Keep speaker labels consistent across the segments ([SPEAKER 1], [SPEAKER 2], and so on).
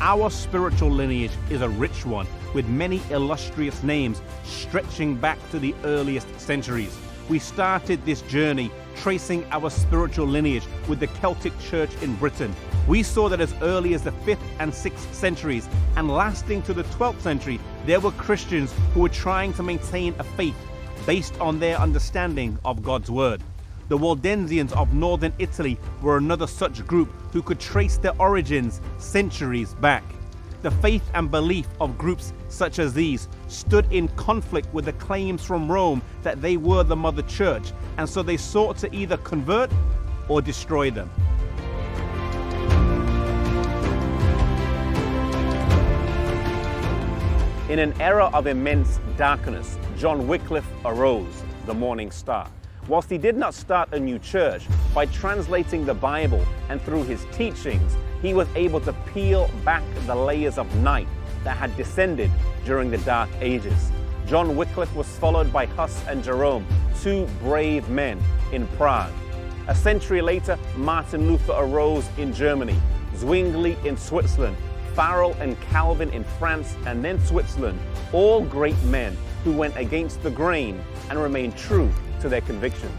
[SPEAKER 1] Our spiritual lineage is a rich one, with many illustrious names stretching back to the earliest centuries. We started this journey tracing our spiritual lineage with the Celtic Church in Britain. We saw that as early as the 5th and 6th centuries, and lasting to the 12th century, there were Christians who were trying to maintain a faith based on their understanding of God's word. The Waldensians of northern Italy were another such group who could trace their origins centuries back. The faith and belief of groups such as these stood in conflict with the claims from Rome that they were the mother church, and so they sought to either convert or destroy them. In an era of immense darkness, John Wycliffe arose, the morning star. Whilst he did not start a new church, by translating the Bible and through his teachings, he was able to peel back the layers of night that had descended during the Dark Ages. John Wycliffe was followed by Huss and Jerome, two brave men in Prague. A century later, Martin Luther arose in Germany, Zwingli in Switzerland, Farel and Calvin in France, and then Switzerland, all great men who went against the grain and remained true to their convictions.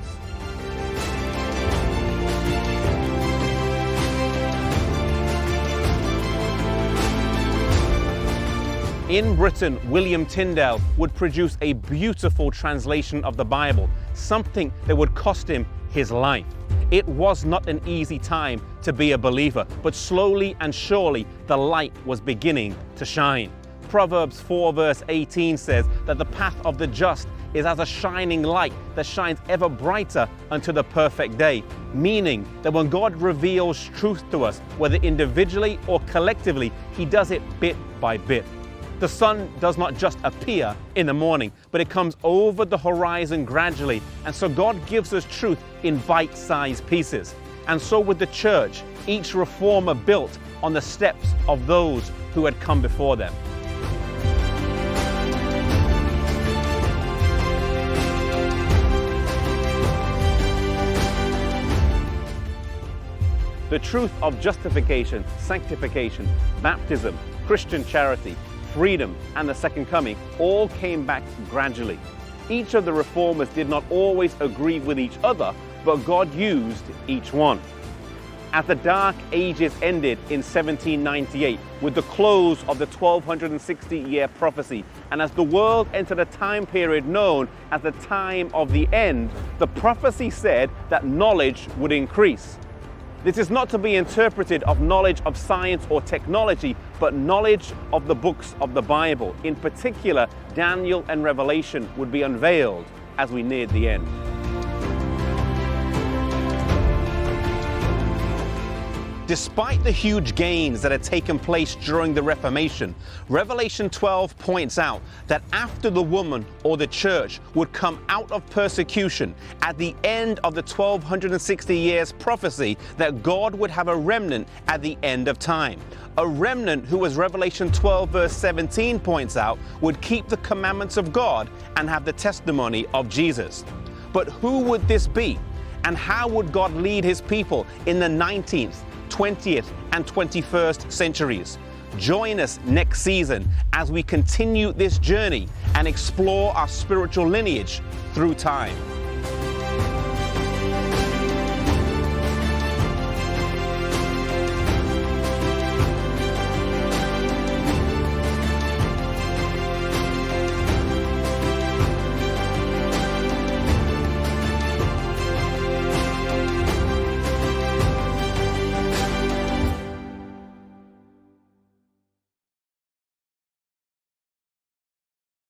[SPEAKER 1] In Britain, William Tyndale would produce a beautiful translation of the Bible, something that would cost him his life. It was not an easy time to be a believer, but slowly and surely the light was beginning to shine. Proverbs 4 verse 18 says that the path of the just is as a shining light that shines ever brighter unto the perfect day, meaning that when God reveals truth to us, whether individually or collectively, He does it bit by bit. The sun does not just appear in the morning, but it comes over the horizon gradually, and so God gives us truth in bite-sized pieces. And so with the church, each reformer built on the steps of those who had come before them. The truth of justification, sanctification, baptism, Christian charity, freedom, and the second coming all came back gradually. Each of the reformers did not always agree with each other, but God used each one. As the Dark Ages ended in 1798 with the close of the 1260-year prophecy, and as the world entered a time period known as the time of the end, the prophecy said that knowledge would increase. This is not to be interpreted of knowledge of science or technology, but knowledge of the books of the Bible. In particular, Daniel and Revelation would be unveiled as we neared the end. Despite the huge gains that had taken place during the Reformation, Revelation 12 points out that after the woman or the church would come out of persecution at the end of the 1260 years prophecy, that God would have a remnant at the end of time. A remnant who, as Revelation 12 verse 17 points out, would keep the commandments of God and have the testimony of Jesus. But who would this be? And how would God lead His people in the 19th, 20th and 21st centuries? Join us next season as we continue this journey and explore our spiritual lineage through time.